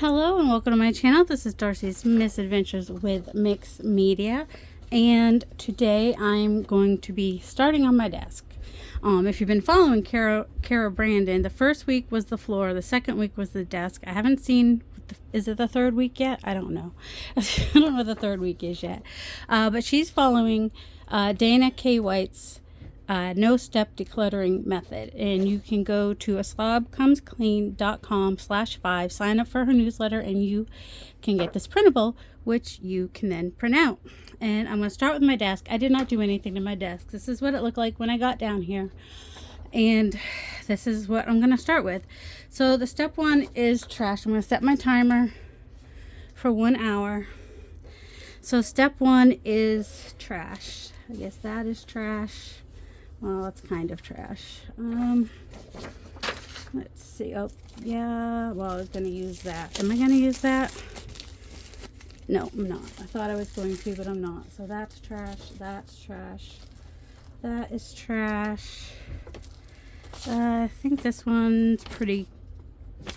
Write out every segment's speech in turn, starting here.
Hello and welcome to my channel. This is Darcy's Misadventures with Mix Media, and today I'm going to be starting on my desk. If you've been following Kara Brandon, the first week was the floor, the second week was the desk. I haven't seen, is it the third week yet? I don't know. I don't know what the third week is yet. But she's following Dana K. White's no-step decluttering method, and you can go to aslobcomesclean.com/5, sign up for her newsletter, and you can get this printable, which you can then print out. And I'm going to start with my desk. I did not do anything to my desk. This is what it looked like when I got down here, and this is what I'm going to start with. So the step one is trash. I'm going to set my timer for 1 hour. So step one is trash. I guess that is trash. Well, it's kind of trash. Let's see. Oh, yeah. Well, I was going to use that. Am I going to use that? No, I'm not. I thought I was going to, but I'm not. So that's trash. That's trash. That is trash. I think this one's pretty,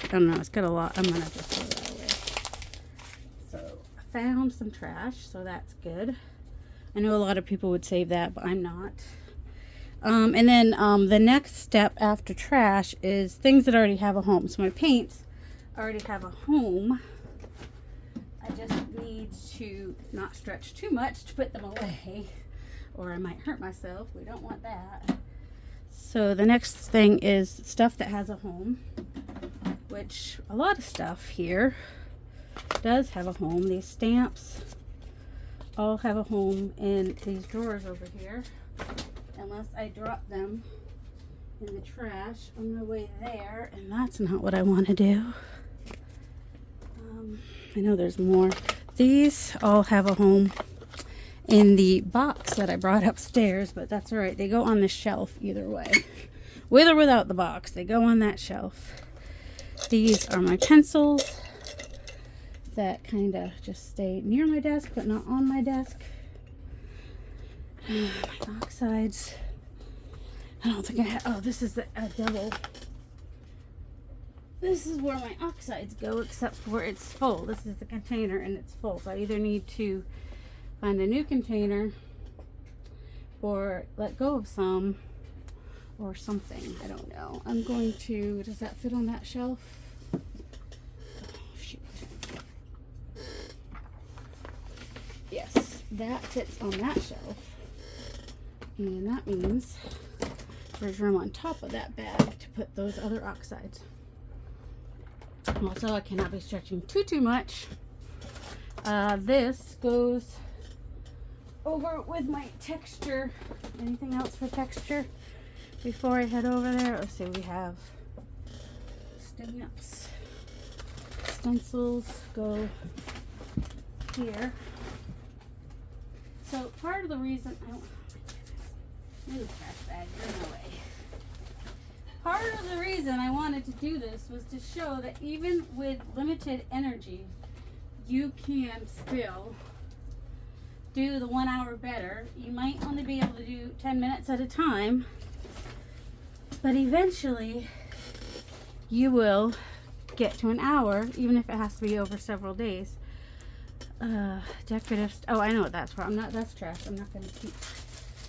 I don't know. It's got a lot. I'm going to just throw that away. So I found some trash, so that's good. I know a lot of people would save that, but I'm not. And then the next step after trash is things that already have a home. So my paints already have a home. I just need to not stretch too much to put them away, or I might hurt myself. We don't want that. So the next thing is stuff that has a home, which a lot of stuff here does have a home. These stamps all have a home in these drawers over here. Unless I drop them in the trash on my way there, and that's not what I want to do. I know there's more. These all have a home in the box that I brought upstairs, but that's all right. They go on the shelf either way. With or without the box, they go on that shelf. These are my pencils that kind of just stay near my desk, but not on my desk. My oxides. I don't think I have. Oh, this is a double. This is where my oxides go, except for it's full. This is the container and it's full. So I either need to find a new container or let go of some or something. I don't know. I'm going to, does that fit on that shelf? Oh, shoot. Yes, that fits on that shelf. And that means there's room on top of that bag to put those other oxides. Also, I cannot be stretching too much. This goes over with my texture. Anything else for texture before I head over there? Let's see, we have stamps. Stencils go here. So part of the reason I don't in the trash bag, you're in the way. Part of the reason I wanted to do this was to show that even with limited energy, you can still do the 1 hour better. You might only be able to do 10 minutes at a time, but eventually you will get to an hour, even if it has to be over several days. Decorative, oh, I know what that's for. That's trash. I'm not going to keep.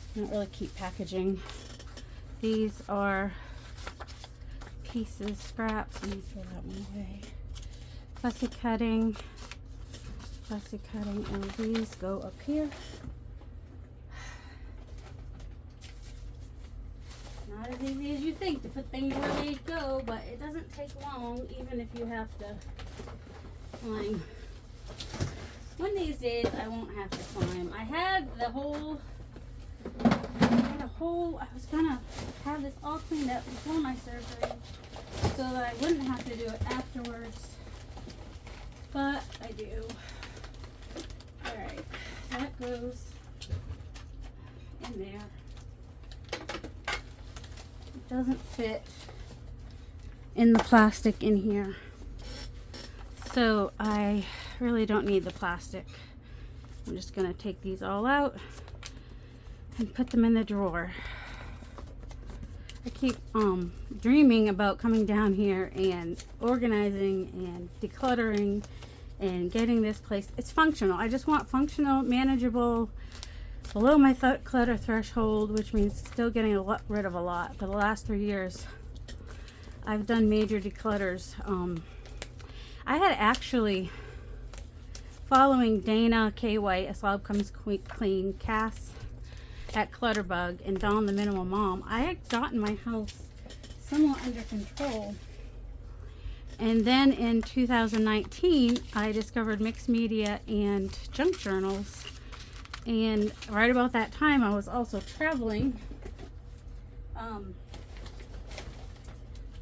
I don't really keep packaging. These are pieces, scraps. Let me throw that one away. Fussy cutting, and these go up here. Not as easy as you think to put things where they go, but it doesn't take long, even if you have to climb. One of these days, I won't have to climb. I was gonna have this all cleaned up before my surgery so that I wouldn't have to do it afterwards, but I do. Alright, that goes in there. It doesn't fit in the plastic in here, so I really don't need the plastic. I'm just gonna take these all out and put them in the drawer. I keep dreaming about coming down here and organizing and decluttering and getting this place. It's functional. I just want functional, manageable, below my clutter threshold, which means still getting rid of a lot. For the last 3 years, I've done major declutters. I had actually, following Dana K. White, A Slob Comes Clean, Cass at Clutterbug, and Dawn the Minimal Mom, I had gotten my house somewhat under control. And then in 2019, I discovered mixed media and junk journals. And right about that time, I was also traveling.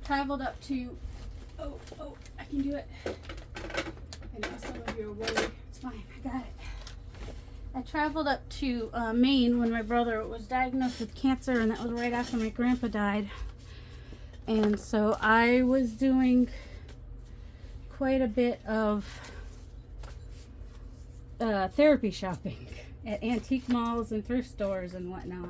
Traveled up to, oh, I can do it. I know some of you are worried. It's fine, I got it. I traveled up to Maine when my brother was diagnosed with cancer, and that was right after my grandpa died. And so I was doing quite a bit of therapy shopping at antique malls and thrift stores and whatnot.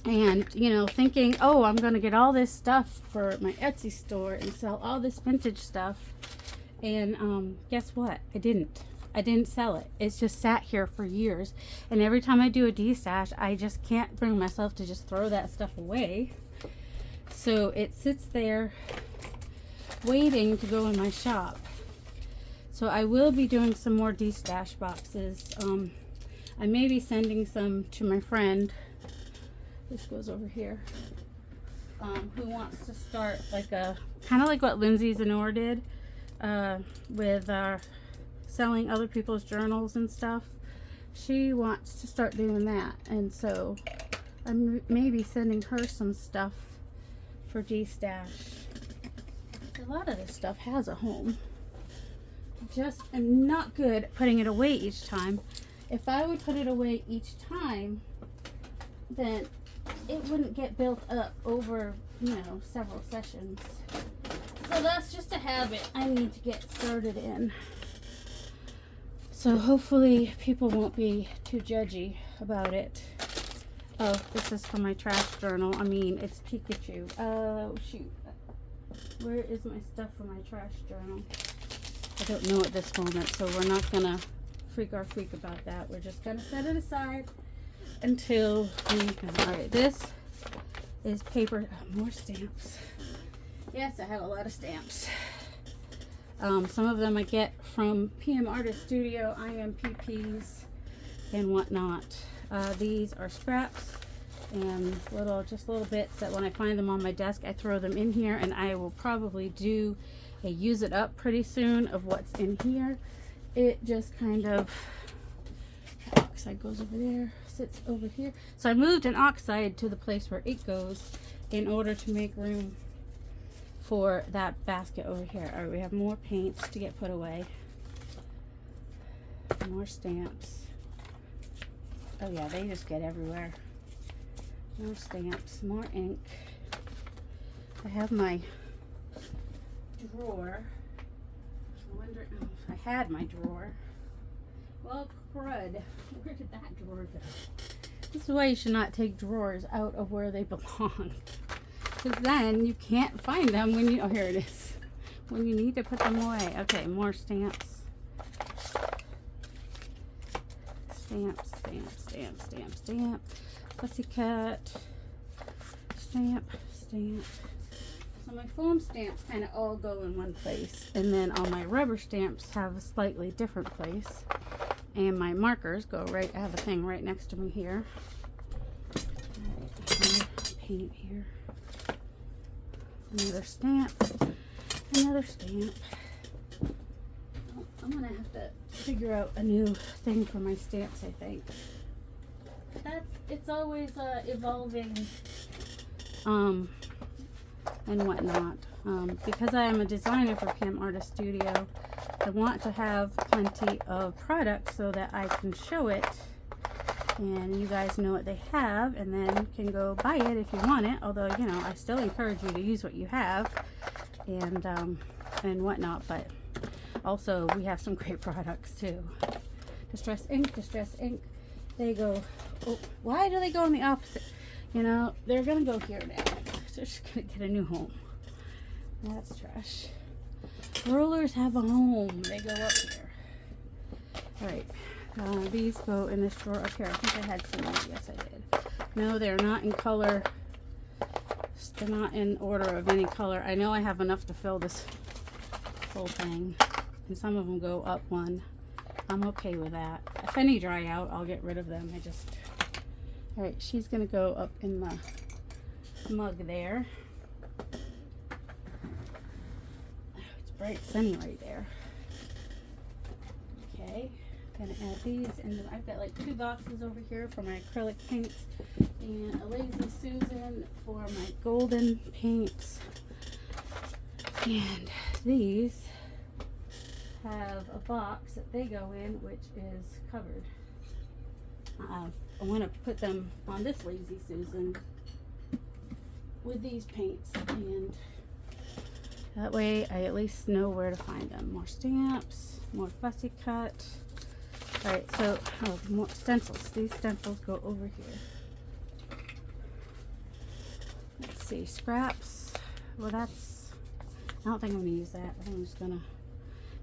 And, you know, thinking, oh, I'm going to get all this stuff for my Etsy store and sell all this vintage stuff. And guess what? I didn't sell it. It's just sat here for years. And every time I do a de-stash, I just can't bring myself to just throw that stuff away. So it sits there waiting to go in my shop. So I will be doing some more de-stash boxes. I may be sending some to my friend. This goes over here. Who wants to start like a, kind of like what Lindsay Zenor did with selling other people's journals and stuff. She wants to start doing that, and so I'm maybe sending her some stuff for de-stash. A lot of this stuff has a home. I just am not good at putting it away each time. If I would put it away each time, then it wouldn't get built up over, you know, several sessions. So that's just a habit I need to get started in. So hopefully people won't be too judgy about it. Oh, this is for my trash journal. I mean, it's Pikachu. Oh, shoot. Where is my stuff for my trash journal? I don't know at this moment, so we're not going to freak about that. We're just going to set it aside until we... Alright, this is paper. More stamps. Yes, I have a lot of stamps. Some of them I get from PM Artist Studio, IMPPs, and whatnot. These are scraps and just little bits that when I find them on my desk, I throw them in here, and I will probably do a use it up pretty soon of what's in here. It just kind of, oxide goes over there, sits over here. So I moved an oxide to the place where it goes in order to make room for that basket over here. All right, we have more paints to get put away. More stamps. Oh yeah, they just get everywhere. More stamps, more ink. I have my drawer. I wonder if I had my drawer. Well, crud. Where did that drawer go? This is why you should not take drawers out of where they belong. Because then you can't find them when you, oh, here it is. When you need to put them away. Okay, more stamps. Stamp, stamp, stamp, stamp, stamp. Pussycat. Stamp, stamp. So my foam stamps kind of all go in one place. And then all my rubber stamps have a slightly different place. And my markers go right, I have a thing right next to me here. Paint here. Another stamp. Another stamp. Oh, I'm going to have to figure out a new thing for my stamps, I think. It's always evolving and whatnot. Because I am a designer for PM Artist Studio, I want to have plenty of products so that I can show it and you guys know what they have, and then can go buy it if you want it. Although, you know, I still encourage you to use what you have and whatnot. But also, we have some great products too. Distress ink, distress ink. They go. Oh, why do they go in the opposite? You know, they're gonna go here now. They're just gonna get a new home. That's trash. Rollers have a home. They go up here. All right. These go in this drawer up here. I think I had some. Yes, I did. No, they're not in color. They're not in order of any color. I know I have enough to fill this whole thing. And some of them go up one. I'm okay with that. If any dry out, I'll get rid of them. All right, she's gonna go up in the mug there. Oh, it's bright sunny right there. Okay, gonna add these, and I've got like 2 boxes over here for my acrylic paints and a Lazy Susan for my golden paints. And these have a box that they go in, which is covered. I want to put them on this Lazy Susan with these paints, and that way I at least know where to find them. More stamps, more fussy cut. All right, so more stencils. These stencils go over here. Let's see, scraps. Well, I don't think I'm gonna use that. I think I'm just gonna,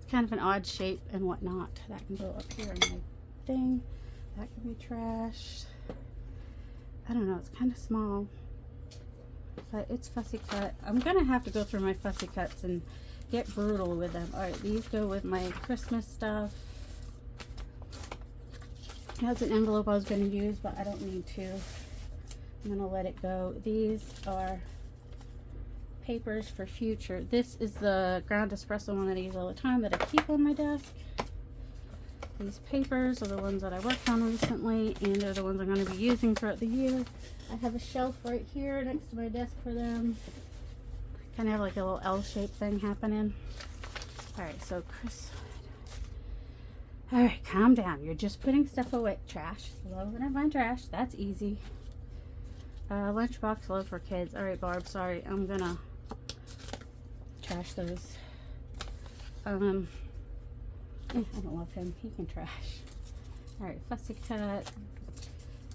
it's kind of an odd shape and whatnot. That can go up here in my thing. That can be trashed. I don't know, it's kind of small, but it's fussy cut. I'm gonna have to go through my fussy cuts and get brutal with them. All right, these go with my Christmas stuff. That's an envelope I was gonna use, but I don't need to. I'm gonna let it go. These are papers for future. This is the ground espresso one that I use all the time that I keep on my desk. These papers are the ones that I worked on recently, and they're the ones I'm going to be using throughout the year. I have a shelf right here next to my desk for them. Kind of have like a little L-shaped thing happening. Alright, so Chris. Alright, calm down. You're just putting stuff away. Trash. Love when I find trash. That's easy. Lunchbox load for kids. Alright, Barb, sorry. I'm going to trash those. I don't love him. He can trash. Alright, fussy cut.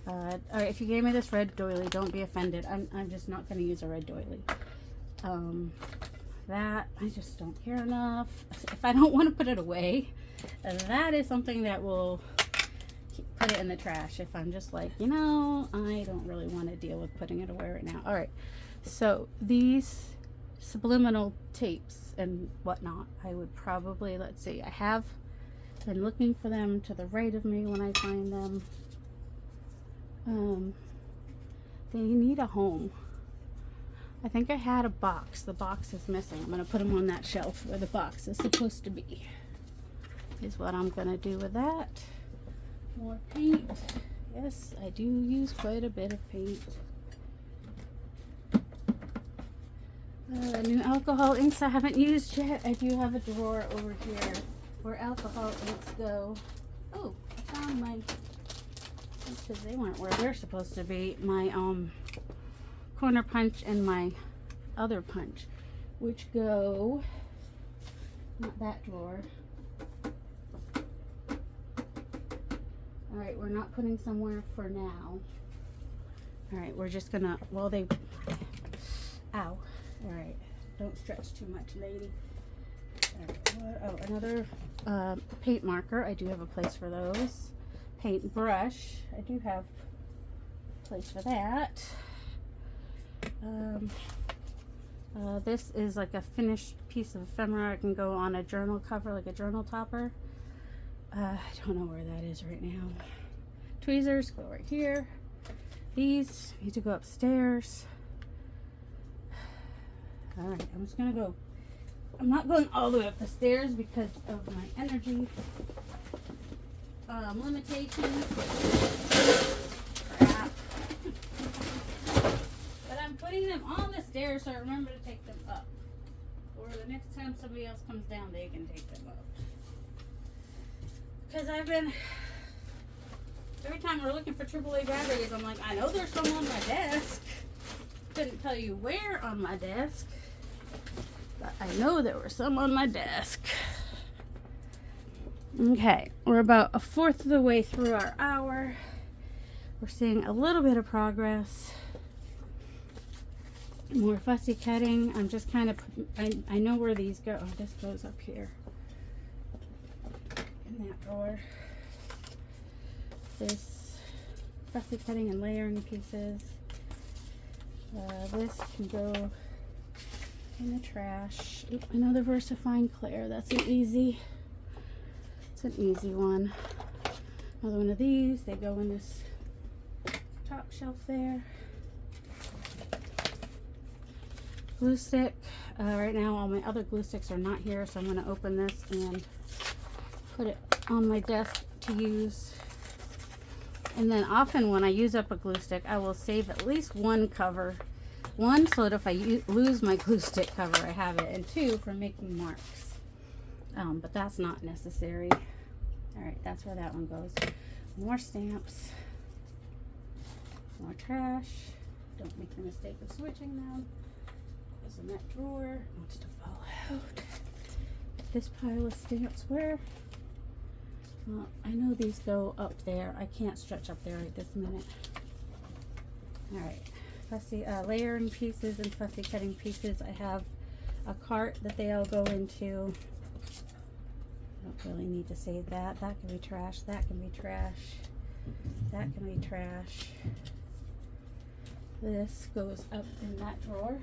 Alright, if you gave me this red doily, don't be offended. I'm just not going to use a red doily. That, I just don't care enough. If I don't want to put it away, that is something that will put it in the trash. If I'm just like, you know, I don't really want to deal with putting it away right now. Alright, so these subliminal tapes and whatnot, I would probably, let's see, I have been looking for them to the right of me when I find them. They need a home. I think I had a box. The box is missing. I'm going to put them on that shelf where the box is supposed to be. Is what I'm going to do with that. More paint. Yes, I do use quite a bit of paint. New alcohol inks I haven't used yet. I do have a drawer over here where alcohol inks go. Oh, I found my, because they weren't where they're supposed to be, my corner punch and my other punch, which go, not that drawer. Alright, we're not putting somewhere for now. Alright, we're just gonna, well they, ow. Alright, don't stretch too much, lady. Right, oh, another paint marker. I do have a place for those. Paint brush. I do have a place for that. This is like a finished piece of ephemera. It can go on a journal cover, like a journal topper. I don't know where that is right now. Tweezers go right here. These need to go upstairs. Alright, I'm just gonna go. I'm not going all the way up the stairs because of my energy limitations. Crap. But I'm putting them on the stairs so I remember to take them up. Or the next time somebody else comes down, they can take them up. Because I've been, every time we're looking for AAA batteries, I'm like, I know there's some on my desk. Couldn't tell you where on my desk. But I know there were some on my desk. Okay, we're about a fourth of the way through our hour. We're seeing a little bit of progress. More fussy cutting. I'm just kind of, I know where these go. Oh, this goes up here in that drawer. This fussy cutting and layering pieces. This can go in the trash. Oop, another VersaFine Claire. That's an easy. It's an easy one. Another one of these. They go in this top shelf there. Glue stick. Right now all my other glue sticks are not here, so I'm going to open this and put it on my desk to use. And then often when I use up a glue stick, I will save at least one cover. One, so that if I lose my glue stick cover, I have it. And two, for making marks. But that's not necessary. Alright, that's where that one goes. More stamps. More trash. Don't make the mistake of switching them. Goes in that drawer. Wants to fall out. This pile of stamps where? Well, I know these go up there. I can't stretch up there right this minute. Alright. Fussy layering pieces and fussy cutting pieces. I have a cart that they all go into. I don't really need to save that. That can be trash. That can be trash. That can be trash. This goes up in that drawer.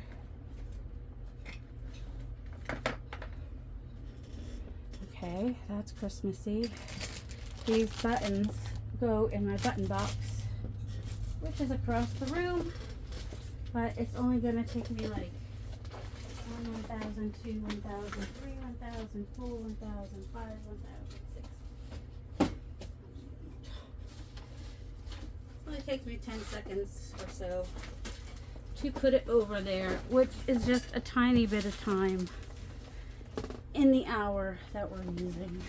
Okay, that's Christmassy. These buttons go in my button box, which is across the room, but it's only going to take me like 1,000, 2, 1,000, 3, 1,000, 4, 1,000, 5, 1,000, 6. It only takes me 10 seconds or so to put it over there, which is just a tiny bit of time in the hour that we're using.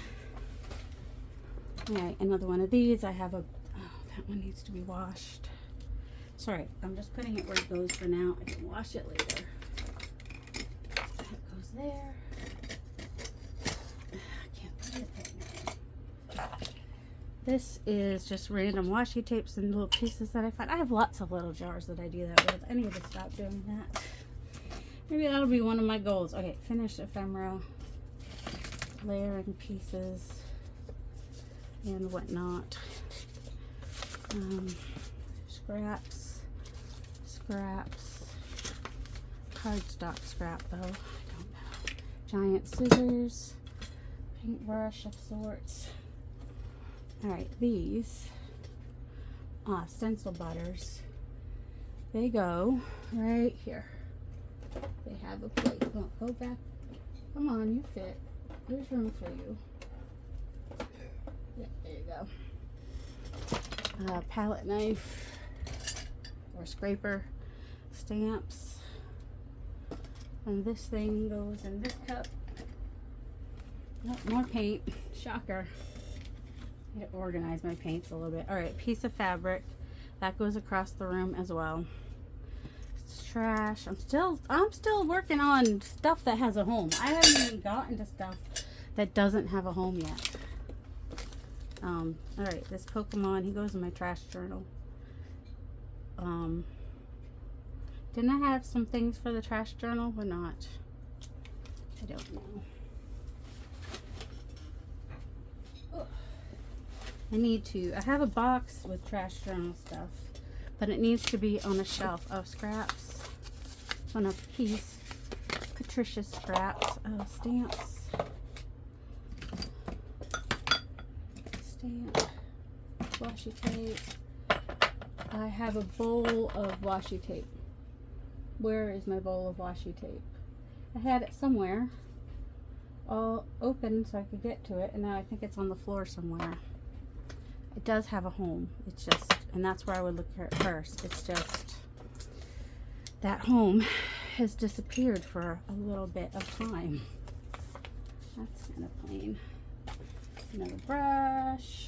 Alright, another one of these. I have a, oh, that one needs to be washed. Sorry, I'm just putting it where it goes for now. I can wash it later. That goes there. I can't put it there. This is just random washi tapes and little pieces that I find. I have lots of little jars that I do that with. I need to stop doing that. Maybe that'll be one of my goals. Okay, finished ephemera. Layering pieces and whatnot. Scraps, cardstock scrap though, I don't know. Giant scissors, paintbrush of sorts. Alright, these stencil butters, they go right here. They have a place. Go back. Come on, you fit. There's room for you. Yeah, there you go. Palette knife or scraper, stamps, and this thing goes in this cup. Oh, more paint. Shocker. I need to organize my paints a little bit. Alright, piece of fabric. That goes across the room as well. It's trash. I'm still working on stuff that has a home. I haven't even gotten to stuff that doesn't have a home yet. Alright, this Pokemon, he goes in my trash journal. Didn't I have some things for the trash journal or not? I don't know. I have a box with trash journal stuff, but it needs to be on a shelf. Oh, scraps. On a piece. Patricia's scraps. Oh, stamps. Stamp. Washi tape. I have a bowl of washi tape. Where is my bowl of washi tape? I had it somewhere, all open so I could get to it, and now I think it's on the floor somewhere. It does have a home. It's just, and that's where I would look at first. It's just that home has disappeared for a little bit of time. That's kind of plain. Another brush.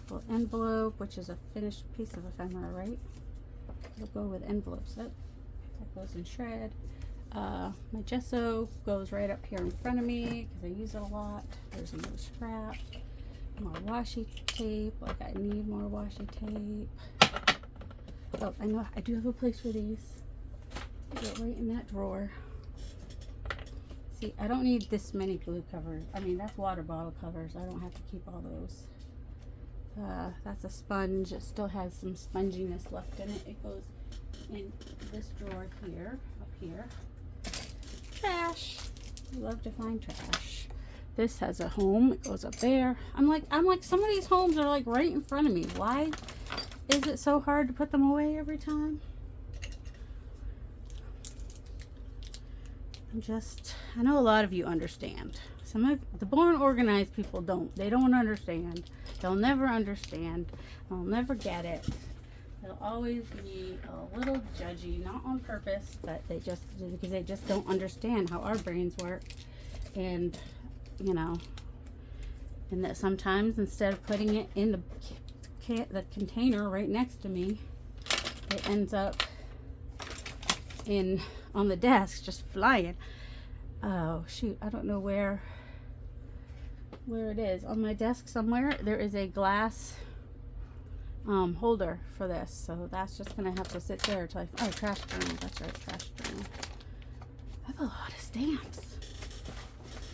Little envelope, which is a finished piece of ephemera, right? It'll go with envelopes. That goes in shred. My gesso goes right up here in front of me because I use it a lot. There's another scrap. More washi tape. Like I need more washi tape. Oh, I know I do have a place for these. Put it right in that drawer. See, I don't need this many glue covers. I mean, that's water bottle covers. I don't have to keep all those. That's a sponge. It still has some sponginess left in it. It goes in this drawer here, up here. Trash. I love to find trash. This has a home. It goes up there. I'm like, some of these homes are like right in front of me. Why is it so hard to put them away every time? I know a lot of you understand. Some of the born organized people don't. They don't understand. They'll never understand. They'll never get it. They'll always be a little judgy, not on purpose, but because they just don't understand how our brains work. And, you know, and that sometimes instead of putting it in the container right next to me, it ends up on the desk, just flying. Oh shoot, I don't know where it is. On my desk somewhere there is a glass holder for this, so that's just gonna have to sit there until oh, trash journal. That's right, trash journal. I have a lot of stamps.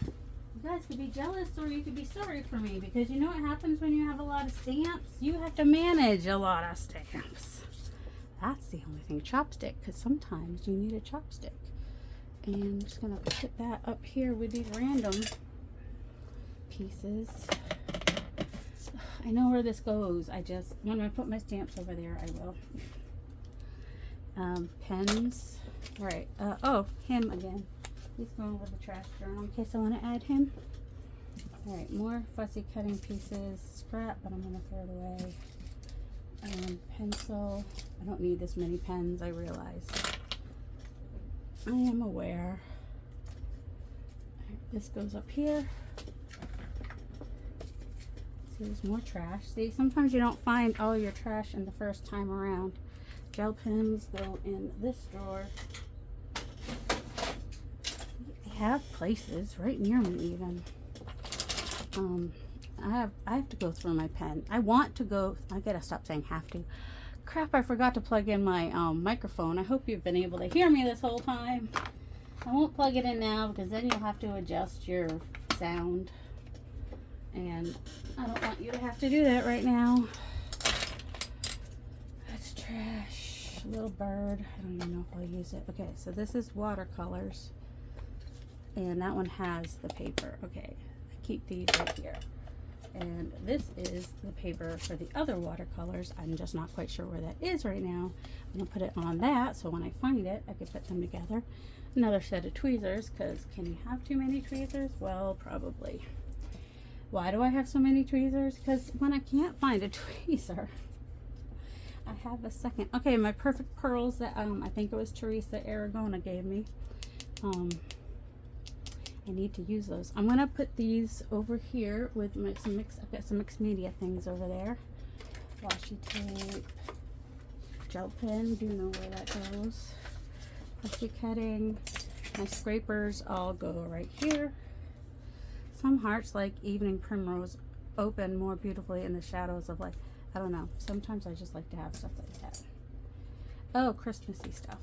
You guys could be jealous or you could be sorry for me, because you know what happens when you have a lot of stamps? You have to manage a lot of stamps. That's the only thing. Chopstick, because sometimes you need a chopstick. And I'm just gonna put that up here with these random pieces. I know where this goes. When I put my stamps over there, I will. Pens. All right. Oh, him again. He's going with the trash journal in case I want to add him. All right, more fussy cutting pieces. Scrap, but I'm gonna throw it away. Pencil. I don't need this many pens, I realize. I am aware. Right, this goes up here. See, there's more trash. See, sometimes you don't find all your trash in the first time around. Gel pens go in this drawer. They have places right near me even. I have to go through my pen. I gotta stop saying have to. Crap, I forgot to plug in my microphone. I hope you've been able to hear me this whole time. I won't plug it in now because then you'll have to adjust your sound. And I don't want you to have to do that right now. That's trash. A little bird. I don't even know if I'll use it. Okay, so this is watercolors. And that one has the paper. Okay, I keep these right here. And this is the paper for the other watercolors. I'm just not quite sure where that is right now. I'm gonna put it on that so when I find it, I can put them together. Another set of tweezers, because can you have too many tweezers? Well, probably. Why do I have so many tweezers? Because when I can't find a tweezer, I have a second. Okay, my perfect pearls that I think it was Teresa Aragona gave me. I need to use those. I'm gonna put these over here with I've got some mixed media things over there. Washi tape, gel pen, do you know where that goes? Fussy cutting. My scrapers all go right here. Some hearts, like evening primrose, open more beautifully in the shadows of, like, I don't know. Sometimes I just like to have stuff like that. Oh, Christmassy stuff.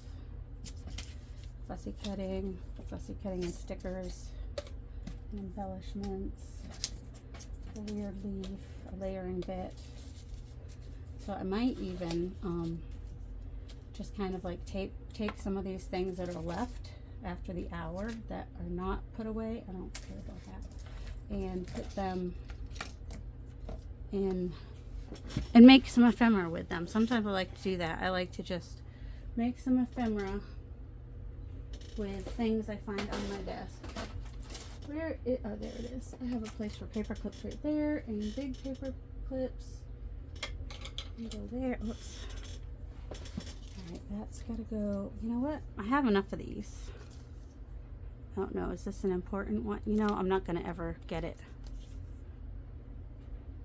Fussy cutting and stickers, and embellishments, a weird leaf, a layering bit. So I might even just kind of like take some of these things that are left after the hour that are not put away. I don't care about that. And put them in and make some ephemera with them. Sometimes I like to do that. I like to just make some ephemera with things I find on my desk. Oh, there it is. I have a place for paper clips right there, and big paper clips. And go there. Oops. Alright, that's gotta go. You know what? I have enough of these. I don't know. Is this an important one? You know, I'm not gonna ever get it.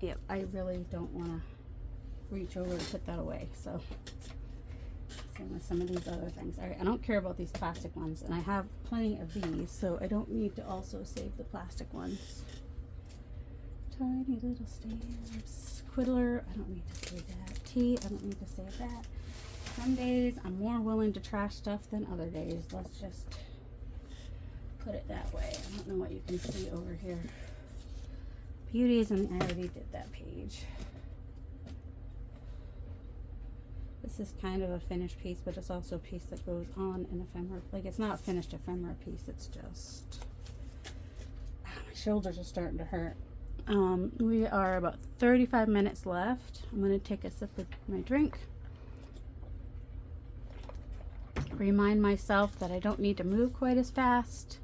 Yep, I really don't want to reach over and put that away. So same with some of these other things. All right, I don't care about these plastic ones, and I have plenty of these, so I don't need to also save the plastic ones. Tiny little stamps. Quiddler, I don't need to save that. Tea, I don't need to save that. Some days I'm more willing to trash stuff than other days. Let's just put it that way. I don't know what you can see over here. Beauties, and I already did that page. This is kind of a finished piece, but it's also a piece that goes on an ephemera. Like, it's not a finished ephemera piece, it's just... my shoulders are starting to hurt. We are about 35 minutes left. I'm going to take a sip of my drink. Remind myself that I don't need to move quite as fast.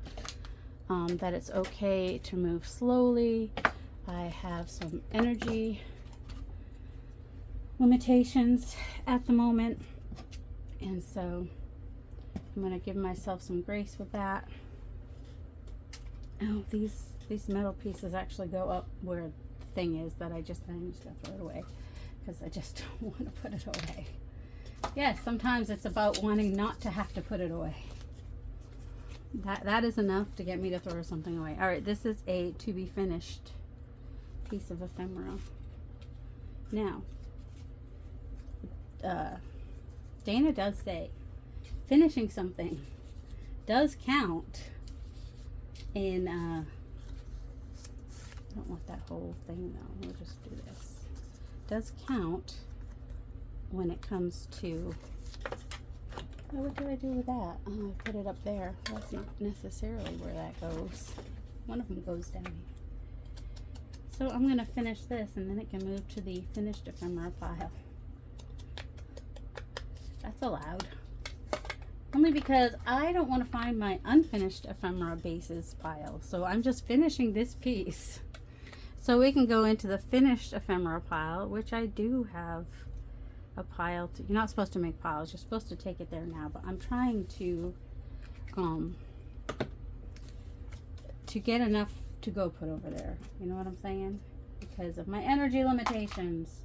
That it's okay to move slowly. I have some energy limitations at the moment, and so I'm going to give myself some grace with that. Oh, these metal pieces actually go up where the thing is that I'm just going to throw it away because I just don't want to put it away. Yes, sometimes it's about wanting not to have to put it away. That is enough to get me to throw something away. All right, this is a to be finished piece of ephemera. Now, Dana does say finishing something does count in, I don't want that whole thing though, we'll just do this. Does count when it comes to, oh, what did I do with that? Oh, I put it up there. That's not necessarily where that goes. One of them goes down here. So I'm going to finish this and then it can move to the finished ephemera pile. That's allowed. Only because I don't want to find my unfinished ephemera bases pile. So I'm just finishing this piece. So we can go into the finished ephemera pile, which I do have a pile to, you're not supposed to make piles, you're supposed to take it there now, but I'm trying to get enough to go put over there. You know what I'm saying? Because of my energy limitations.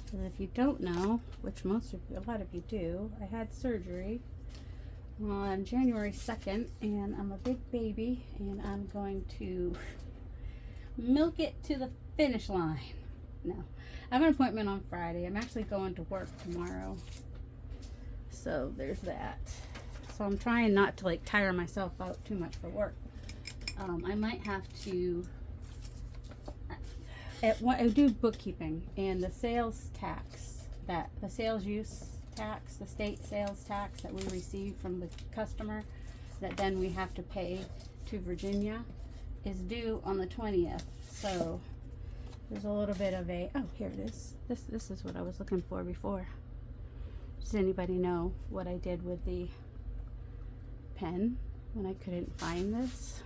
Because if you don't know, which a lot of you do, I had surgery on January 2nd, and I'm a big baby, and I'm going to milk it to the finish line. No, I have an appointment on Friday. I'm actually going to work tomorrow, so there's that. So I'm trying not to like tire myself out too much for work. I might have to, I do bookkeeping, and the sales tax, the sales use tax, the state sales tax that we receive from the customer that then we have to pay to Virginia is due on the 20th. So there's a little bit of a, oh, here it is. This is what I was looking for before. Does anybody know what I did with the pen when I couldn't find this?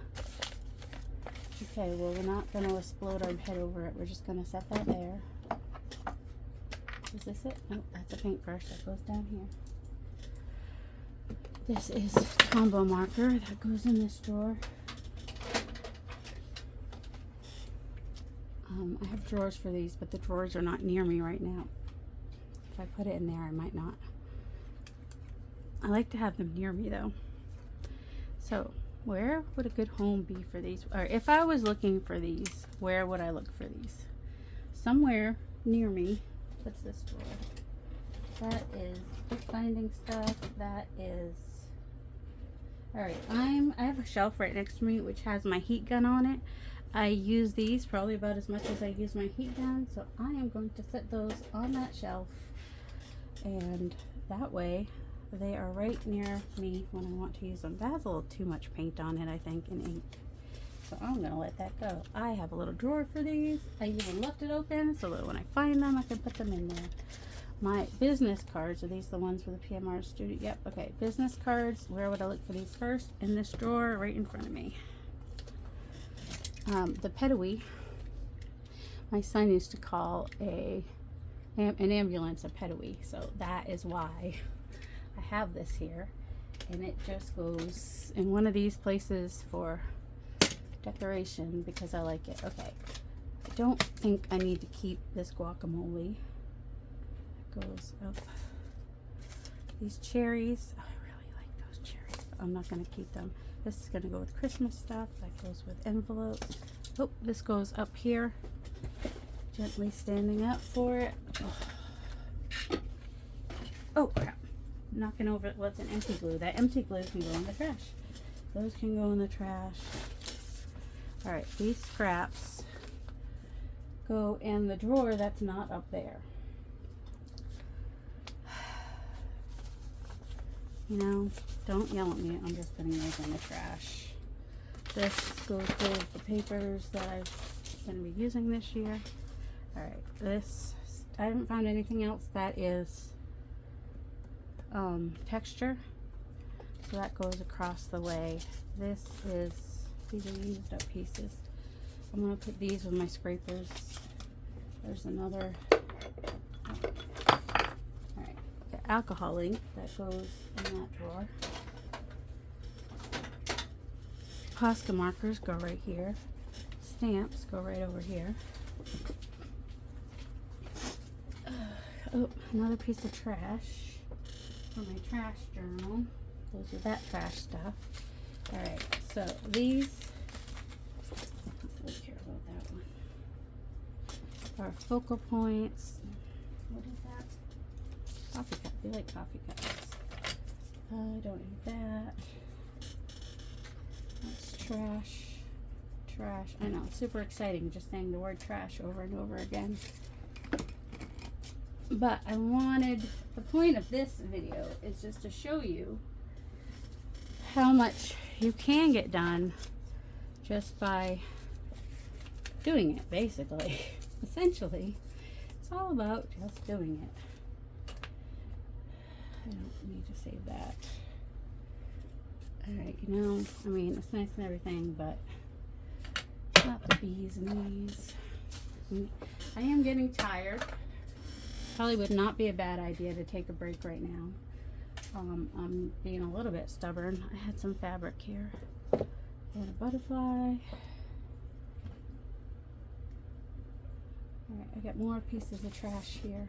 Okay, well, we're not going to explode our head over it. We're just going to set that there. Is this it? Oh, that's a paintbrush that goes down here. This is combo marker that goes in this drawer. I have drawers for these, but the drawers are not near me right now. If I put it in there, I might not. I like to have them near me though. So where would a good home be for these? Or if I was looking for these, where would I look for these? Somewhere near me. What's this drawer? That is bookbinding stuff. That is, all right, I have a shelf right next to me which has my heat gun on it. I use these probably about as much as I use my heat gun, so I am going to set those on that shelf, and that way they are right near me when I want to use them. That has a little too much paint on it, I think, and ink, so I'm going to let that go. I have a little drawer for these. I even left it open so that when I find them I can put them in there. My business cards, are these the ones for the PMR student? Yep, okay, business cards. Where would I look for these first? In this drawer right in front of me. The Petawee, my son used to call an ambulance a Petawee, so that is why I have this here, and it just goes in one of these places for decoration because I like it. Okay, I don't think I need to keep this guacamole. It goes up. These cherries, oh, I really like those cherries, but I'm not going to keep them. This is going to go with Christmas stuff. That goes with envelopes. Oh, this goes up here. Gently standing up for it. Oh, crap. knocking over what's an empty glue. That empty glue can go in the trash. Those can go in the trash. All right, these scraps go in the drawer that's not up there. You know, don't yell at me. I'm just putting those in the trash. This goes with the papers that I'm going to be using this year. All right, this, I haven't found anything else that is texture, so that goes across the way. This is, these are used up pieces. I'm going to put these with my scrapers. There's another, all right, the alcohol ink that goes in that drawer. Posca markers go right here. Stamps go right over here. Oh, another piece of trash for my trash journal. Goes with that trash stuff. All right, so these, I don't care about that one. Our focal points. What is that? Coffee cup. You like coffee cups. I don't need that. That's trash. Trash. I know, super exciting just saying the word trash over and over again. But I wanted, the point of this video is just to show you how much you can get done just by doing it, basically. Essentially, it's all about just doing it. I don't need to save that. Alright, you know, I mean, it's nice and everything, but not the bees and these. I am getting tired. Probably would not be a bad idea to take a break right now. I'm being a little bit stubborn. I had some fabric here. And a butterfly. Alright, I got more pieces of trash here.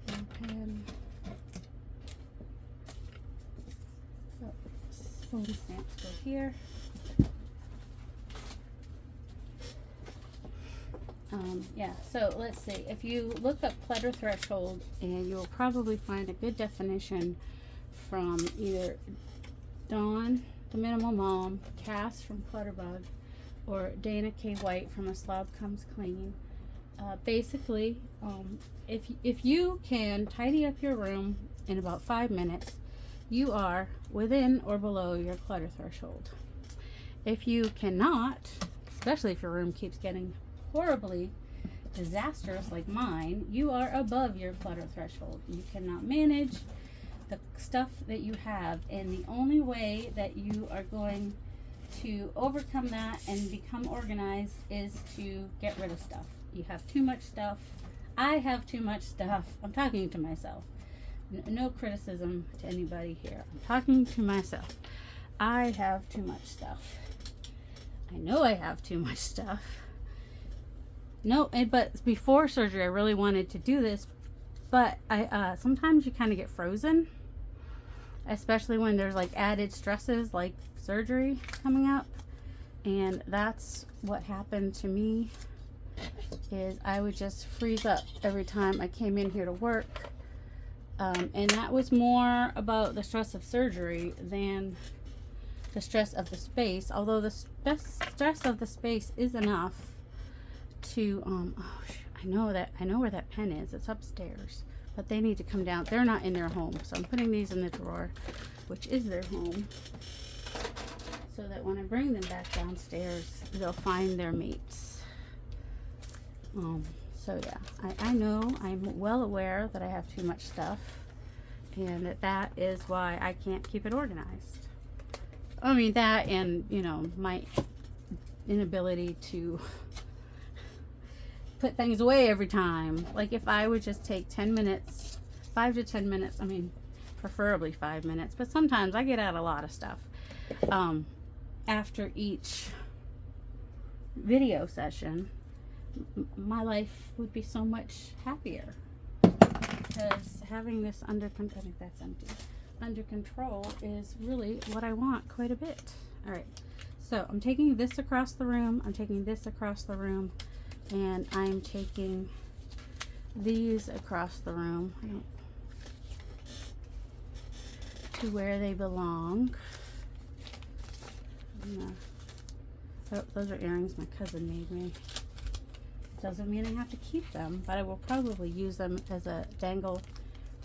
And pen. So, phone stamps go here. Yeah, so let's see. If you look up clutter threshold, and you will probably find a good definition from either Dawn, the Minimal Mom, Cass from Clutterbug, or Dana K. White from A Slob Comes Clean. Basically, if you can tidy up your room in about 5 minutes, you are within or below your clutter threshold. If you cannot, especially if your room keeps getting horribly disastrous like mine, you are above your clutter threshold. You cannot manage the stuff that you have, and the only way that you are going to overcome that and become organized is to get rid of stuff. You have too much stuff. I have too much stuff. I'm talking to myself. No criticism to anybody here. I'm talking to myself. I have too much stuff. I know I have too much stuff. No, but before surgery, I really wanted to do this, but I sometimes you kind of get frozen, especially when there's like added stresses like surgery coming up, and that's what happened to me. Is I would just freeze up every time I came in here to work, and that was more about the stress of surgery than the stress of the space. Although the stress of the space is enough to I know where that pen is. It's upstairs, but they need to come down. They're not in their home, so I'm putting these in the drawer, which is their home, so that when I bring them back downstairs, they'll find their mates. So yeah, I know, I'm well aware that I have too much stuff, and that is why I can't keep it organized. I mean, that, and you know, my inability to put things away every time. Like if I would just take 10 minutes, 5 to 10 minutes, I mean preferably 5 minutes, but sometimes I get out a lot of stuff after each video session, my life would be so much happier, because having this under control, I think that's empty, under control is really what I want quite a bit. All right, so I'm taking this across the room, I'm taking this across the room, and I'm taking these across the room. to where they belong. Oh, those are earrings my cousin made me. Doesn't mean I have to keep them, but I will probably use them as a dangle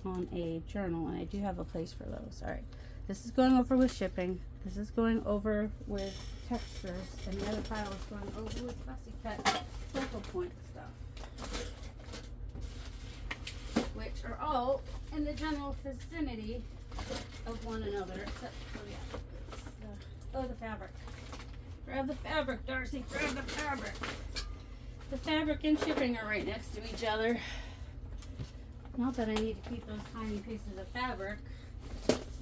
on a journal, and I do have a place for those. All right, this is going over with shipping. This is going over with textures, and the other pile is going over with fussy cut focal point stuff, which are all in the general vicinity of one another, except for the fabric. Grab the fabric, Darcy. Grab the fabric. The fabric and shipping are right next to each other. Not that I need to keep those tiny pieces of fabric.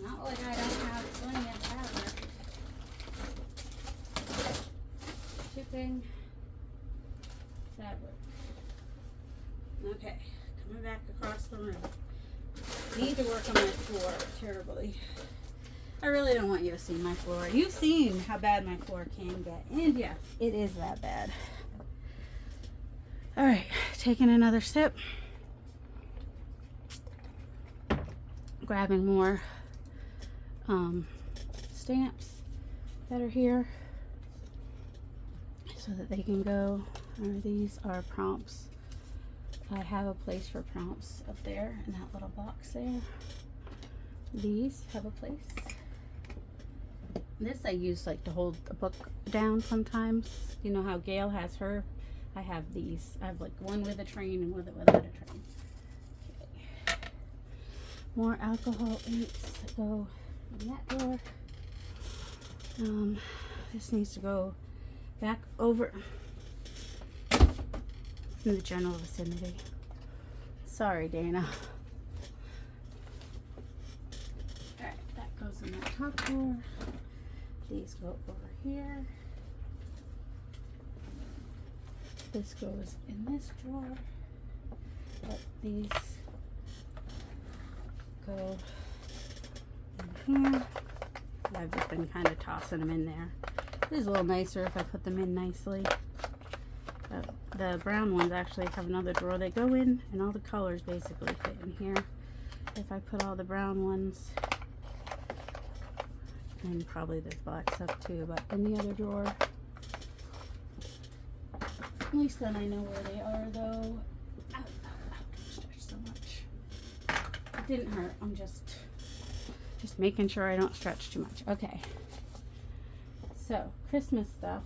Not like I don't have plenty of fabric. Shipping, fabric. Okay, coming back across the room. Need to work on my floor terribly. I really don't want you to see my floor. You've seen how bad my floor can get. And yes, it is that bad. All right, taking another sip. Grabbing more stamps that are here so that they can go. These are prompts. I have a place for prompts up there in that little box there. These have a place. This I use like to hold a book down sometimes. You know how Gail has her? I have these. I have like one with a train and one without a train. Okay. More alcohol inks that go in that drawer. This needs to go back over in the general vicinity. Sorry, Dana. Alright, that goes in that top drawer. These go over here. This goes in this drawer. But these go in here. I've just been kind of tossing them in there. This is a little nicer if I put them in nicely. The brown ones actually have another drawer they go in, and all the colors basically fit in here. If I put all the brown ones, and probably the black stuff too, but in the other drawer. At least then I know where they are though. Ow, ow, ow, don't stretch so much. It didn't hurt, I'm just making sure I don't stretch too much. Okay. So, Christmas stuff.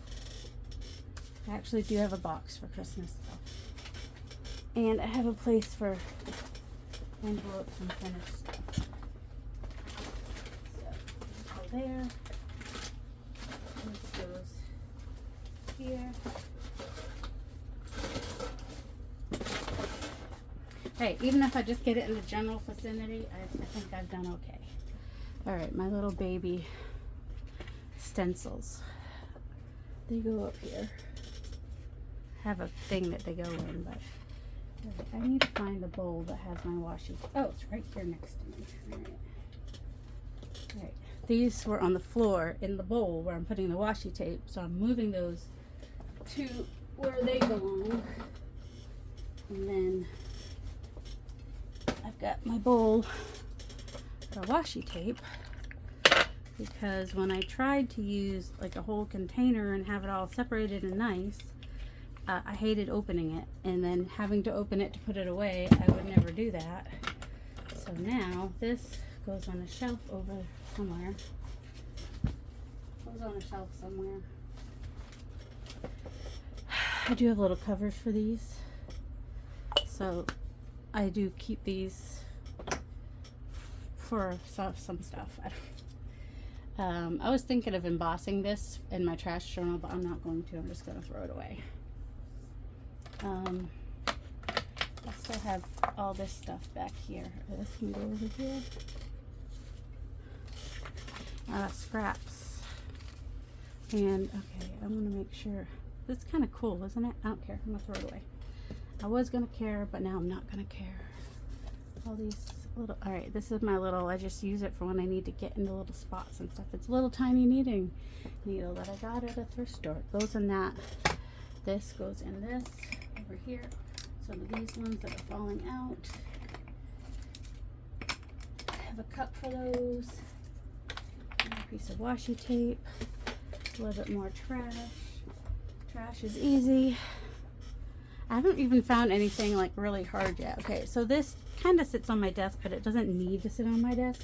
I actually do have a box for Christmas stuff. And I have a place for envelopes and finished stuff. So, go there. This goes here. Hey, even if I just get it in the general vicinity, I think I've done okay. Alright, my little baby stencils. They go up here. Have a thing that they go in, but I need to find the bowl that has my washi. Oh, it's right here next to me. All right. These were on the floor in the bowl where I'm putting the washi tape, so I'm moving those to where they belong. And then I've got my bowl for washi tape, because when I tried to use like a whole container and have it all separated and nice, I hated opening it, and then having to open it to put it away. I would never do that. So now this goes on a shelf over somewhere. Goes on a shelf somewhere. I do have little covers for these, so I do keep these for some stuff. I was thinking of embossing this in my trash journal, but I'm not going to. I'm just going to throw it away. I still have all this stuff back here. This can go over here. Scraps. And okay, I'm gonna make sure. This is kind of cool, isn't it? I don't care. I'm gonna throw it away. I was gonna care, but now I'm not gonna care. All these little. All right, this is my little. I just use it for when I need to get into little spots and stuff. It's a little tiny knitting needle that I got at a thrift store. It goes in that. This goes in this over here. Some of these ones that are falling out. I have a cup for those. piece of washi tape, a little bit more trash. Trash is easy. I haven't even found anything like really hard yet. Okay, so this kind of sits on my desk, but it doesn't need to sit on my desk.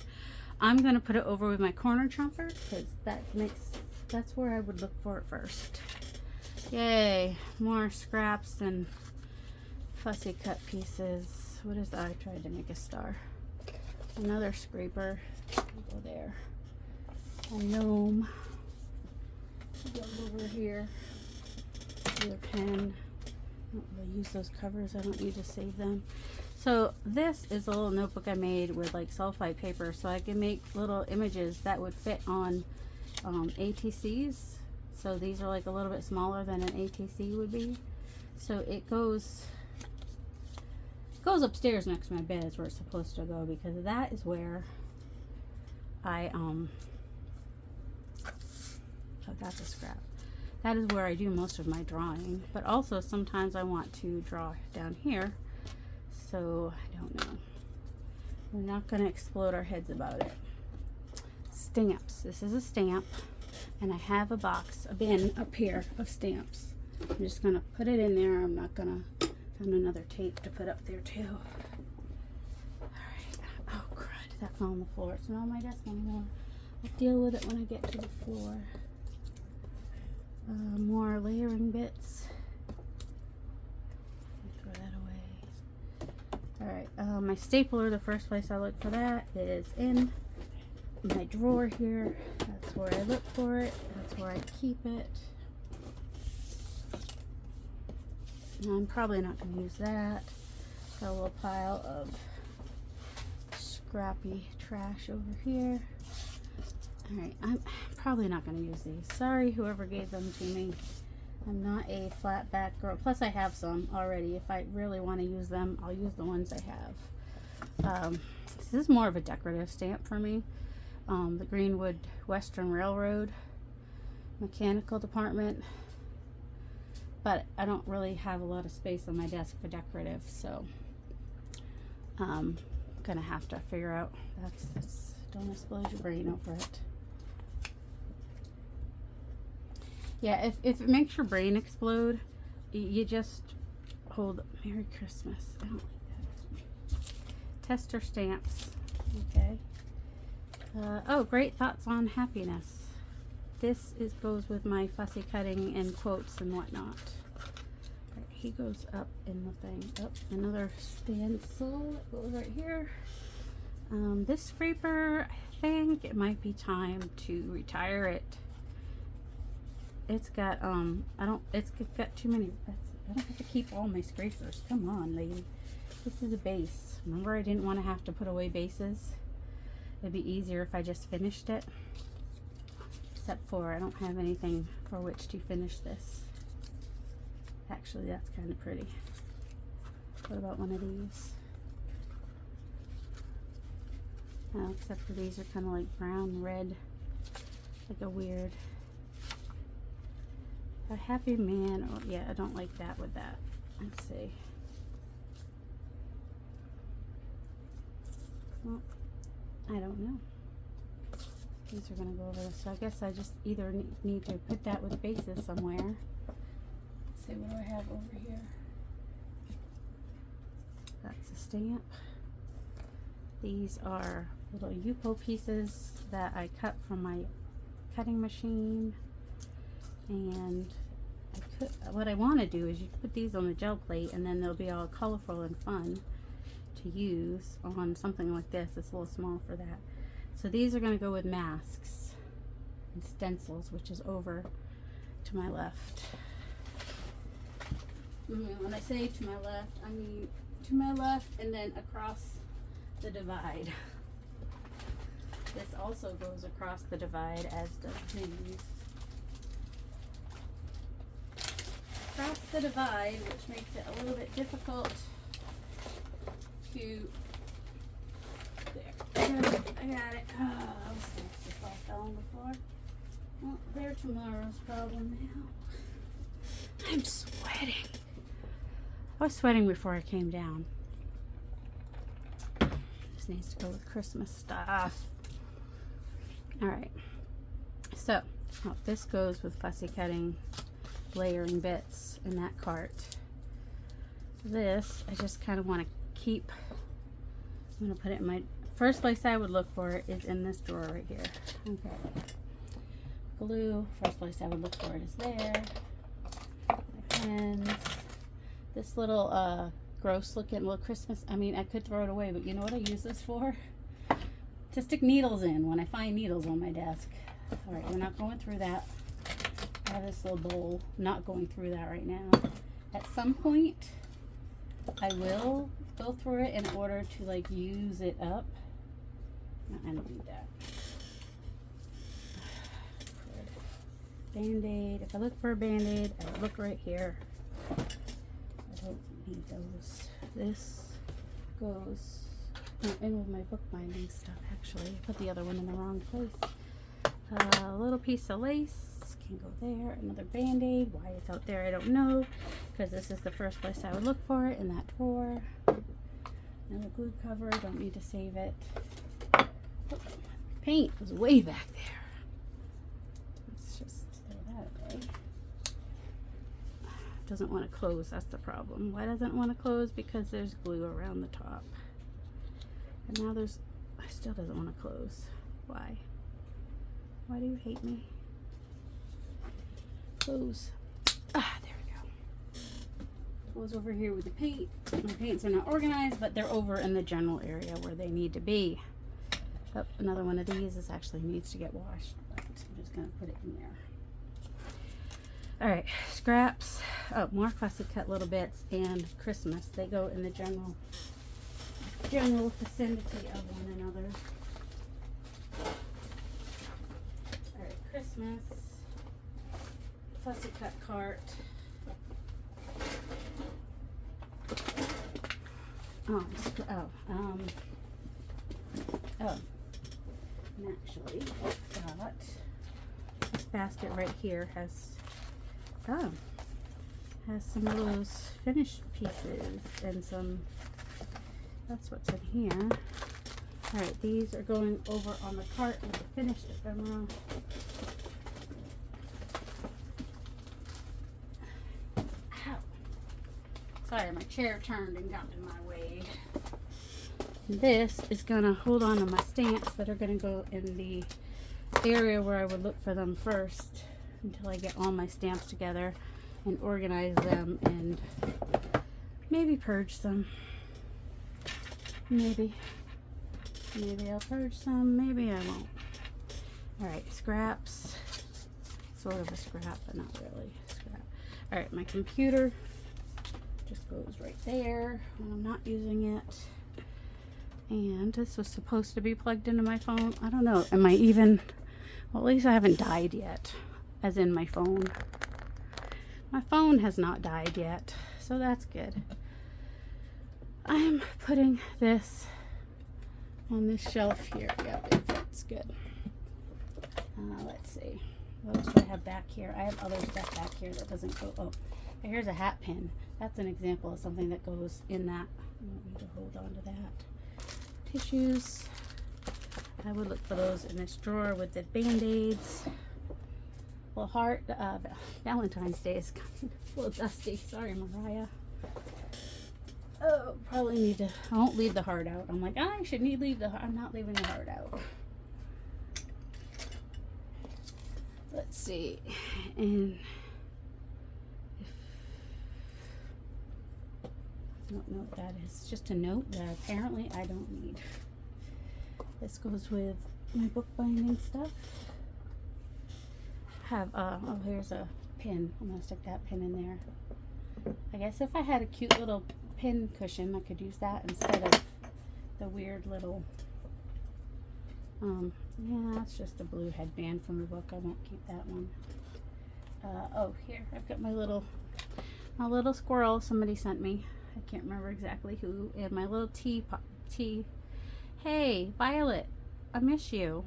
I'm gonna put it over with my corner chomper because that's where I would look for it first. Yay, more scraps and fussy cut pieces. What is that? I tried to make a star. Another scraper. Go there. A gnome. Go over here. Another pen. I don't really use those covers. I don't need to save them. So this is a little notebook I made with like sulfite paper, so I can make little images that would fit on ATCs. So these are like a little bit smaller than an ATC would be. So it goes upstairs next to my bed is where it's supposed to go, because that is where I oh, that's a scrap. That is where I do most of my drawing, but also sometimes I want to draw down here. So I don't know. We're not going to explode our heads about it. Stamps. This is a stamp, and I have a bin up here of stamps. I'm just going to put it in there. I'm not going to find another tape to put up there too. All right. Oh crud, that fell on the floor. It's not on my desk anymore. I'll deal with it when I get to the floor. More layering bits. Throw that away. Alright, my stapler, the first place I look for that is in my drawer here. That's where I look for it. That's where I keep it. I'm probably not going to use that. Got a little pile of scrappy trash over here. Alright, I'm probably not going to use these. Sorry, whoever gave them to me. I'm not a flat back girl. Plus, I have some already. If I really want to use them, I'll use the ones I have. This is more of a decorative stamp for me. The Greenwood Western Railroad Mechanical Department. But I don't really have a lot of space on my desk for decorative, so I'm going to have to figure out. That's don't explode your brain over it. Yeah, if it makes your brain explode, you just hold. Merry Christmas. I don't like that. Tester stamps. Okay. Oh, great thoughts on happiness. This goes with my fussy cutting and quotes and whatnot. Right, he goes up in the thing. Oh, another stencil that goes right here. This scraper, I think it might be time to retire it. It's got it's got too many. I don't have to keep all my scrapers. Come on, lady. This is a base. Remember, I didn't want to have to put away bases. It'd be easier if I just finished it. Except for I don't have anything for which to finish this. Actually, that's kind of pretty. What about one of these? Oh, except for these are kind of like brown, red, like a weird. A happy man. Oh, yeah, I don't like that with that. Let's see. Well, I don't know. These are going to go over. So I guess I just either need to put that with bases somewhere. Let's see, what do I have over here? That's a stamp. These are little Yupo pieces that I cut from my cutting machine. And what I want to do is you put these on the gel plate, and then they'll be all colorful and fun to use on something like this. It's a little small for that. So these are going to go with masks and stencils, which is over to my left. When I say to my left, I mean to my left and then across the divide. This also goes across the divide, as does these. Across the divide, which makes it a little bit difficult to. There, I got it. Oh, that was nice. This all fell on the floor. Well, they're tomorrow's problem now. I'm sweating. I was sweating before I came down. This needs to go with Christmas stuff. All right. So, this goes with fussy cutting, layering bits in that cart. This, I just kind of want to keep. I'm going to put it in my, first place I would look for it is in this drawer right here. Okay. Glue, first place I would look for it is there. My pens. This little gross looking little Christmas, I mean, I could throw it away, but you know what I use this for? To stick needles in when I find needles on my desk. All right, we're not going through that. I have this little bowl. I'm not going through that right now. At some point, I will go through it in order to like use it up. No, I don't need that. Band-aid. If I look for a band-aid, I would look right here. I don't need those. This goes in with my bookbinding stuff, actually. I put the other one in the wrong place. A little piece of lace can go there. Another band-aid. Why it's out there, I don't know. Because this is the first place I would look for it, in that drawer. Another glue cover. Don't need to save it. Oh, paint was way back there. Let's just throw that away. Doesn't want to close. That's the problem. Why doesn't it want to close? Because there's glue around the top. And now there's, it still doesn't want to close. Why? Why do you hate me? Close. Ah, there we go. Goes over here with the paint. My paints are not organized, but they're over in the general area where they need to be. Oh, another one of these. This actually needs to get washed, but I'm just going to put it in there. All right, scraps. Oh, more fussy cut little bits and Christmas. They go in the general vicinity of one another. All right, Christmas. Fussy cut cart. And actually, I've got this basket right here has some of those finished pieces and some, that's what's in here. All right, these are going over on the cart with the finished ephemera. Ow. Sorry, my chair turned and got in my way. This is gonna hold on to my stamps that are gonna go in the area where I would look for them first until I get all my stamps together and organize them and maybe purge some. Maybe I'll purge some, maybe I won't. All right, scraps. Sort of a scrap, but not really a scrap. All right, my computer just goes right there when I'm not using it. And this was supposed to be plugged into my phone. I don't know. Am I even... Well, at least I haven't died yet. As in my phone. My phone has not died yet. So that's good. I'm putting this on this shelf here. Yep, it fits good. Let's see. What else do I have back here? I have other stuff back here that doesn't go... Oh, here's a hat pin. That's an example of something that goes in that. I don't need to hold on to that. Tissues. I would look for those in this drawer with the band-aids. Well, heart, Valentine's Day is coming. A little dusty. Sorry, Mariah. Oh, probably need to, I won't leave the heart out. I'm like, I should leave the heart. I'm not leaving the heart out. Let's see. And I don't know what that is. Just a note that apparently I don't need. This goes with my bookbinding stuff. Have oh, here's a pin. I'm gonna stick that pin in there. I guess if I had a cute little pin cushion, I could use that instead of the weird little yeah, that's just a blue headband from the book. I won't keep that one. Oh, here I've got my little squirrel somebody sent me. I can't remember exactly who. And my little tea. Hey, Violet, I miss you.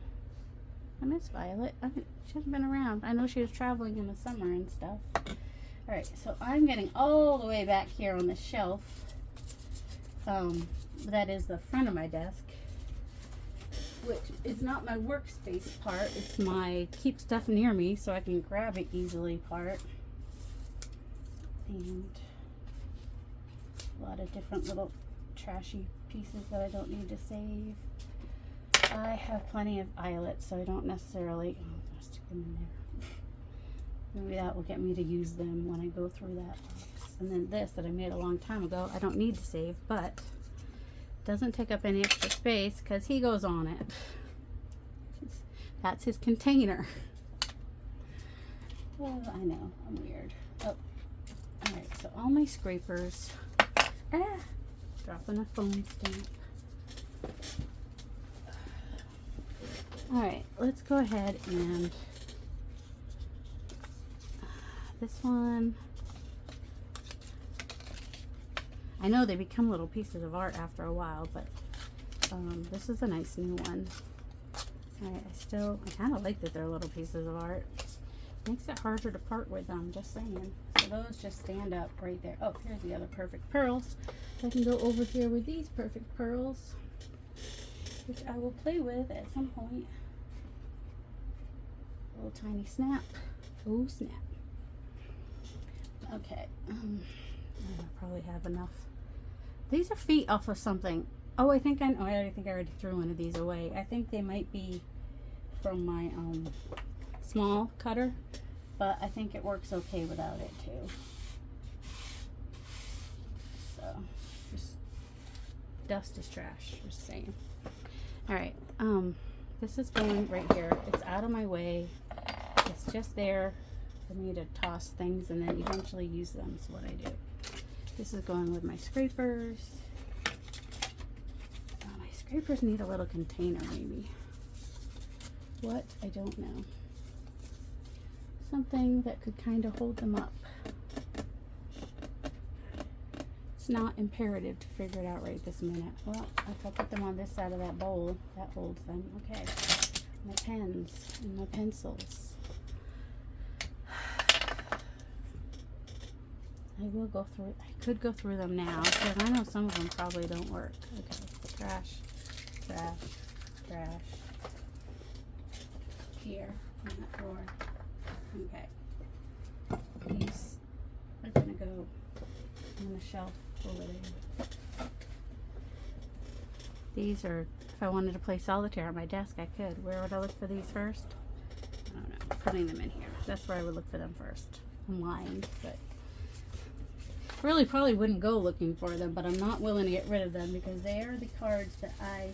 I miss Violet. She hasn't been around. I know she was traveling in the summer and stuff. All right, so I'm getting all the way back here on the shelf. That is the front of my desk. which is not my workspace part. It's my keep stuff near me so I can grab it easily part. And a lot of different little trashy pieces that I don't need to save. I have plenty of eyelets, so I don't necessarily, I'll stick them in there. Maybe that will get me to use them when I go through that box. And then this that I made a long time ago, I don't need to save, but doesn't take up any extra space because he goes on it. That's his container. Well, I know, I'm weird. Oh, all right, so all my scrapers. Dropping a foam stamp. All right, let's go ahead and this one. I know they become little pieces of art after a while, but this is a nice new one. All right, I kind of like that they're little pieces of art. Makes it harder to part with them, just saying. So those just stand up right there. Oh, here's the other perfect pearls. I can go over here with these perfect pearls, which I will play with at some point. A little tiny snap. Oh, snap. Okay. I probably have enough. These are feet off of something. Oh, I already think I already threw one of these away. I think they might be from my small cutter, but I think it works okay without it too. So, just dust is trash, just saying. All right, this is going right here. It's out of my way. It's just there for me to toss things and then eventually use them. Is what I do. This is going with my scrapers. My scrapers need a little container, maybe. What? I don't know. Something that could kind of hold them up. It's not imperative to figure it out right this minute. Well, if I put them on this side of that bowl, that holds them. Okay. My pens and my pencils. I will go through, I could go through them now because I know some of them probably don't work. Okay, trash, trash, trash. Here, in that drawer. Okay. These are gonna go on the shelf over there. These are, if I wanted to play solitaire on my desk, I could. Where would I look for these first? I don't know. Putting them in here. That's where I would look for them first. I'm lying, but really probably wouldn't go looking for them, but I'm not willing to get rid of them because they are the cards that I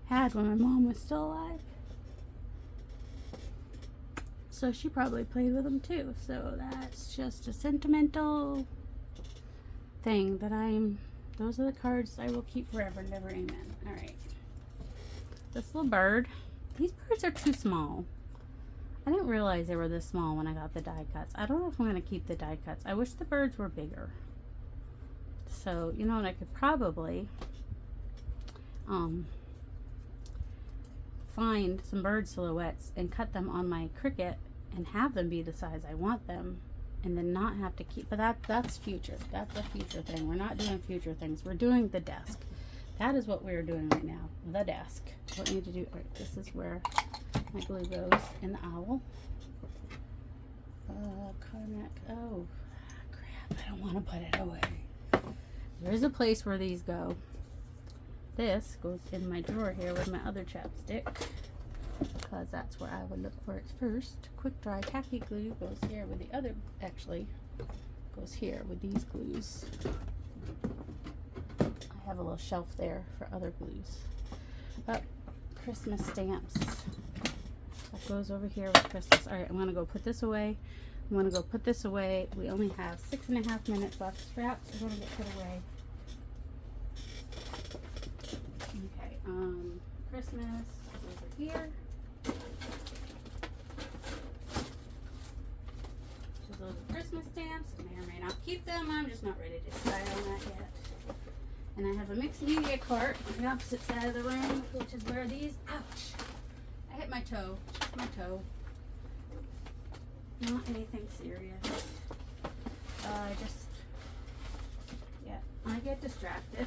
had when my mom was still alive. So she probably played with them too. So that's just a sentimental thing that those are the cards I will keep forever and ever, amen. All right. This little bird. These birds are too small. I didn't realize they were this small when I got the die cuts. I don't know if I'm going to keep the die cuts. I wish the birds were bigger. So, you know what, I could probably find some bird silhouettes and cut them on my Cricut and have them be the size I want them and then not have to keep, but that's future. That's a future thing. We're not doing future things. We're doing the desk. That is what we're doing right now. The desk. What we need to do, all right, this is where my glue goes in the owl. Karnak. Oh, crap. I don't want to put it away. There's a place where these go. This goes in my drawer here with my other chapstick, because that's where I would look for it first. Quick dry tacky glue goes here with the other, actually, goes here with these glues. I have a little shelf there for other glues. Christmas stamps. That goes over here with Christmas. All right, I'm going to go put this away. I'm going to go put this away. We only have 6.5 minutes left. Scraps are going to get put away. Okay, Christmas over here. So those are Christmas stamps. I may or may not keep them. I'm just not ready to decide on that yet. And I have a mixed media cart on the opposite side of the room, which is where these, ouch, I hit my toe, just my toe. Not anything serious. I get distracted.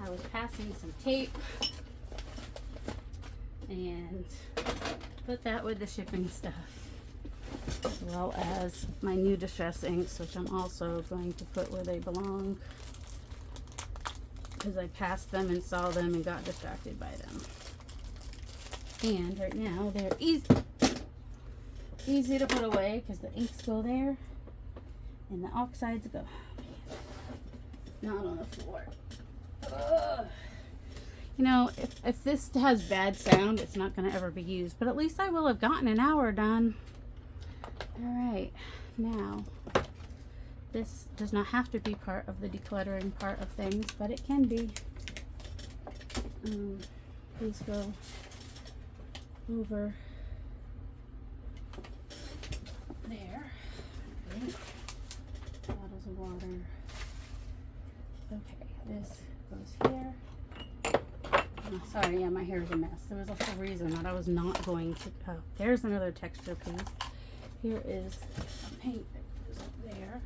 I was passing some tape and put that with the shipping stuff, as well as my new distress inks, which I'm also going to put where they belong, because I passed them and saw them and got distracted by them. And right now they're easy to put away because the inks go there and the oxides go not on the floor. Ugh. You know, if this has bad sound, it's not going to ever be used, but at least I will have gotten an hour done. All right, now this does not have to be part of the decluttering part of things, but it can be. These go over there. Okay. Bottles of water. Okay, this goes here. Oh, sorry, yeah, my hair is a mess. There was a whole reason that I was not going to. Oh, there's another texture piece. Here is a paint that goes up there.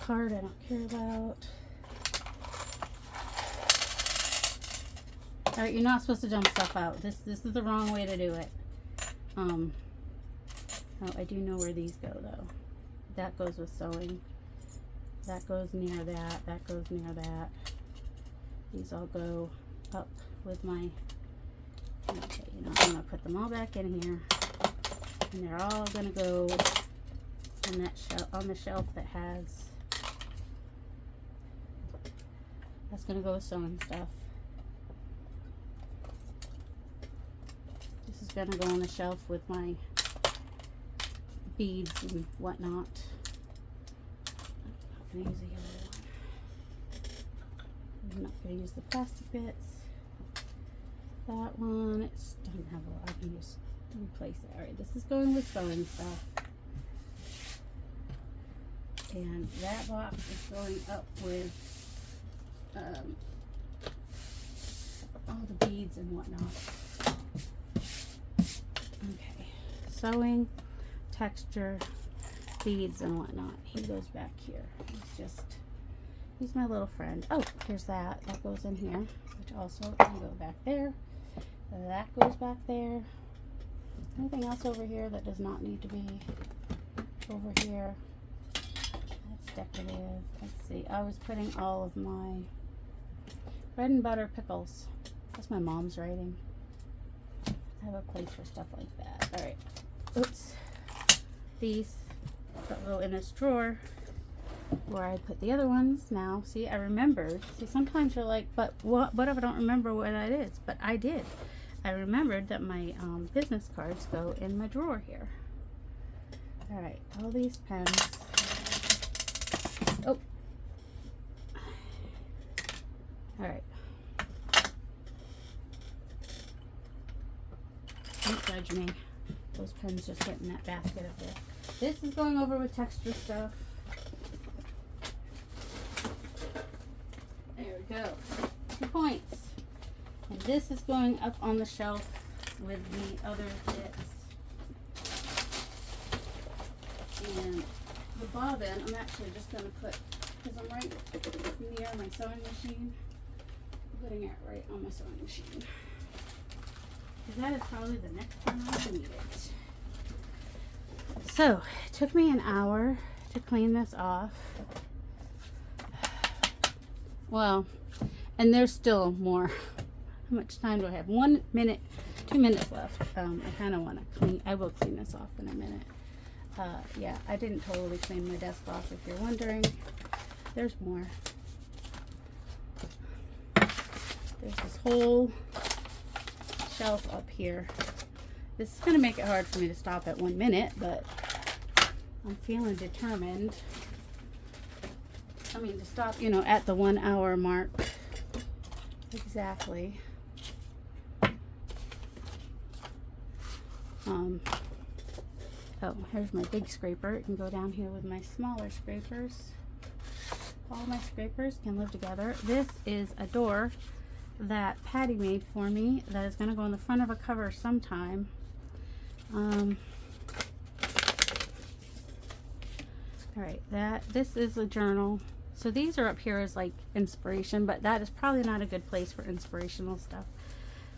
Card I don't care about. All right, you're not supposed to dump stuff out. This is the wrong way to do it. Oh, I do know where these go though. That goes with sewing. That goes near that. That goes near that. These all go up with my. Okay, you know, I'm gonna put them all back in here, and they're all gonna go on that shelf, on the shelf that has. That's gonna go with sewing stuff. This is gonna go on the shelf with my beads and whatnot. I'm not gonna use the yellow one. I'm not gonna use the plastic bits. That one, it doesn't have a lot. I can just replace it. All right, this is going with sewing stuff. And that box is going up with all the beads and whatnot. Okay, sewing, texture, beads and whatnot. He goes back here. He's my little friend. Oh, here's that. That goes in here, which also can go back there. That goes back there. Anything else over here that does not need to be over here? That's decorative. Let's see. I was putting all of my bread and butter pickles. That's my mom's writing. I have a place for stuff like that. All right. Oops. These go in this drawer where I put the other ones now. See, I remembered. See, sometimes you're like, but what if I don't remember what that is? But I did. I remembered that my business cards go in my drawer here. All right, all these pens. Oh. All right. Don't judge me. Those pens just went in that basket up there. This is going over with texture stuff. There we go. 2 points. And this is going up on the shelf with the other bits. And the bobbin, I'm actually just going to put, because I'm right near my sewing machine, I'm putting it right on my sewing machine. Because that is probably the next time I need it. So, it took me an hour to clean this off. Well, and there's still more. How much time do I have? 1 minute, 2 minutes left. I kind of want to clean. I will clean this off in a minute. Yeah, I didn't totally clean my desk off, if you're wondering. There's more. There's this whole shelf up here. This is going to make it hard for me to stop at 1 minute, but I'm feeling determined. I mean, to stop, you know, at the 1 hour mark. Exactly. Oh, here's my big scraper. It can go down here with my smaller scrapers. All my scrapers can live together. This is a door that Patty made for me that is going to go in the front of a cover sometime. Alright, this is a journal So these are up here as like inspiration, but that is probably not a good place for inspirational stuff.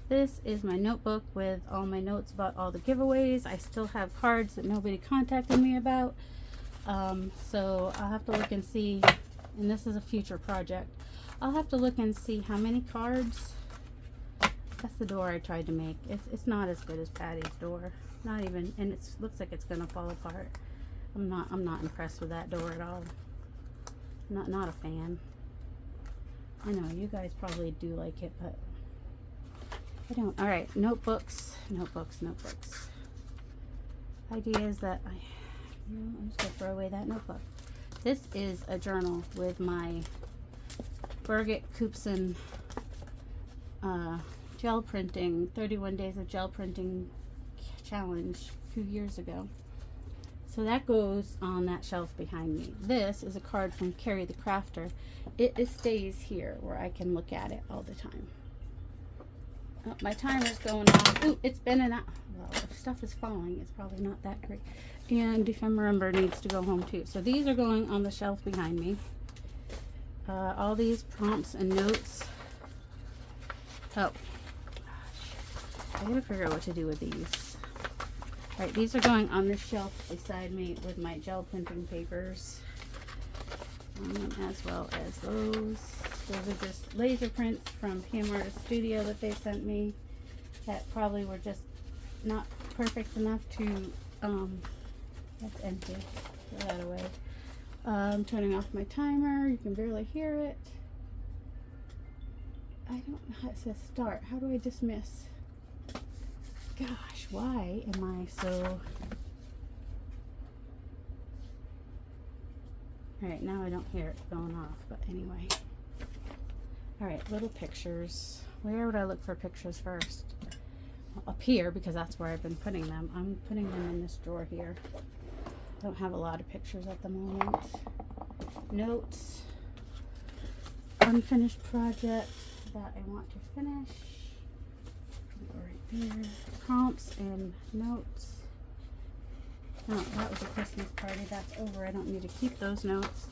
This is my notebook with all my notes about all the giveaways. I still have cards that nobody contacted me about. So I'll have to look and see, and this is a future project. I'll have to look and see how many cards. That's the door I tried to make. It's not as good as Patty's door. Not even, and it looks like it's gonna fall apart. I'm not impressed with that door at all. Not a fan. I know you guys probably do like it, but I don't. All right, notebooks. Ideas that I'm just gonna throw away that notebook. This is a journal with my Birgit Koopsen gel printing, 31 days of gel printing challenge a few years ago. So that goes on that shelf behind me. This is a card from Carrie the Crafter. It stays here where I can look at it all the time. Oh, my timer's going off. Ooh, it's been an hour. Well, if stuff is falling, it's probably not that great. And December Ember needs to go home too. So these are going on the shelf behind me. All these prompts and notes. Oh, gosh. I gotta figure out what to do with these. Alright, these are going on the shelf beside me with my gel printing papers. As well as those. Those are just laser prints from PM Artist Studio that they sent me that probably were just not perfect enough to, that's empty. Throw that away. I'm turning off my timer. You can barely hear it. I don't know how it says start. How do I dismiss? Gosh, why am I so... Alright, now I don't hear it going off, but anyway. Alright, little pictures. Where would I look for pictures first? Well, up here, because that's where I've been putting them. I'm putting them in this drawer here. I don't have a lot of pictures at the moment. Notes. Unfinished project that I want to finish. Right there. Prompts and notes. Oh, that was a Christmas party. That's over. I don't need to keep those notes.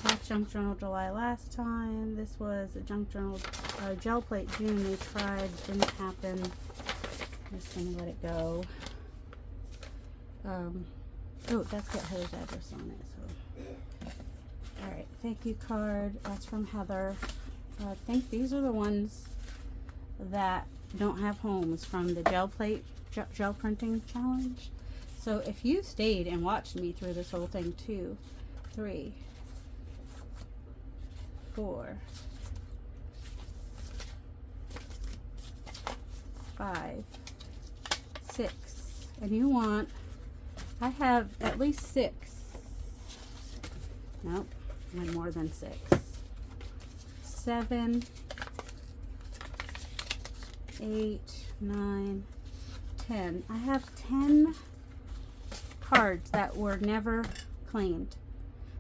That's Junk Journal July last time. This was a Junk Journal Gel Plate June. They tried. Didn't happen. I'm just going to let it go. Oh, that's got Heather's address on it. So, alright. Thank you card. That's from Heather. I think these are the ones that don't have homes from the gel plate gel printing challenge. So if you stayed and watched me through this whole thing, 2, 3, 4, 5, 6, and you want, I have at least 6. Nope, one more than 6. 7, 8, 9, 10. I have 10 cards that were never claimed.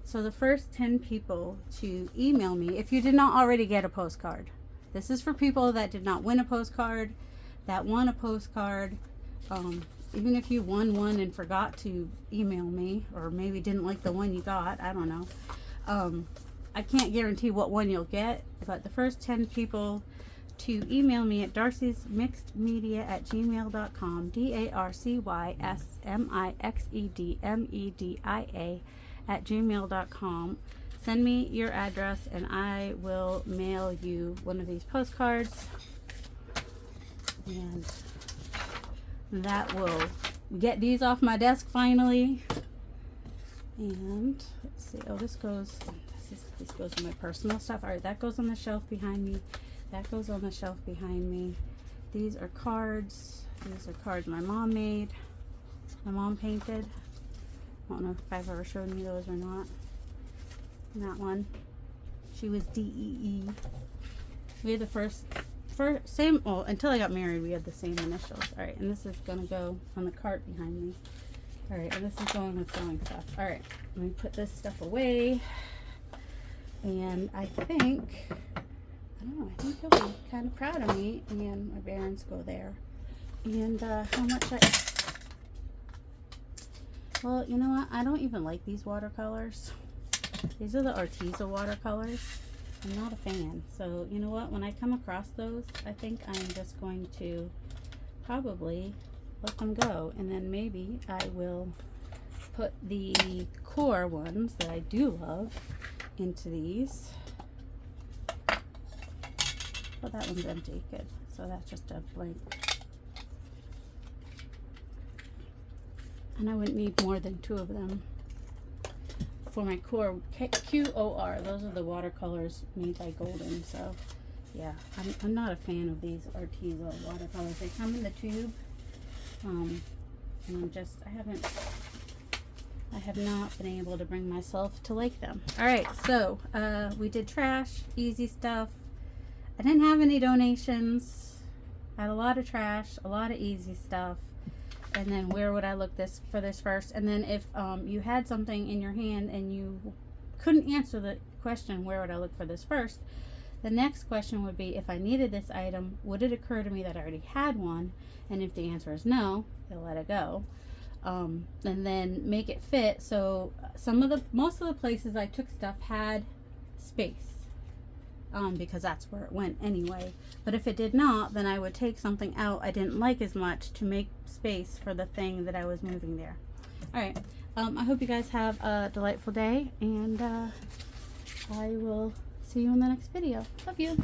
So the first 10 people to email me, if you did not already get a postcard, this is for people that did not win a postcard, that won a postcard. Even if you won one and forgot to email me, or maybe didn't like the one you got, I don't know. I can't guarantee what one you'll get, but the first 10 people to email me at darcysmixedmedia@gmail.com, darcysmixedmedia@gmail.com. Send me your address and I will mail you one of these postcards, and that will get these off my desk finally. And let's see, oh, this goes in my personal stuff. All right, that goes on the shelf behind me. That goes on the shelf behind me. These are cards. These are cards my mom made. My mom painted. I don't know if I've ever shown you those or not. That one. She was DEE. We had the same, well, until I got married, we had the same initials. All right, and this is gonna go on the cart behind me. All right, and this is going with sewing stuff. All right, let me put this stuff away. And I think, I don't know, I think he'll be kind of proud of me. And my Barons go there. And how much well, you know what? I don't even like these watercolors. These are the Arteza watercolors. I'm not a fan. So, you know what? When I come across those, I think I'm just going to probably let them go. And then maybe I will put the core ones that I do love into these. Oh, that one's empty. Good. So that's just a blank. And I wouldn't need more than 2 of them for my core. QOR. Those are the watercolors made by Golden. So yeah, I'm not a fan of these Arteza watercolors. They come in the tube, and I have not been able to bring myself to like them. All right, so we did trash, easy stuff. I didn't have any donations. I had a lot of trash, a lot of easy stuff. And then where would I look for this first? And then if you had something in your hand and you couldn't answer the question, where would I look for this first? The next question would be, if I needed this item, would it occur to me that I already had one? And if the answer is no, you'll let it go. And then make it fit. So most of the places I took stuff had space. Because that's where it went anyway. But if it did not, then I would take something out I didn't like as much to make space for the thing that I was moving there. All right. I hope you guys have a delightful day, and I will see you in the next video. Love you.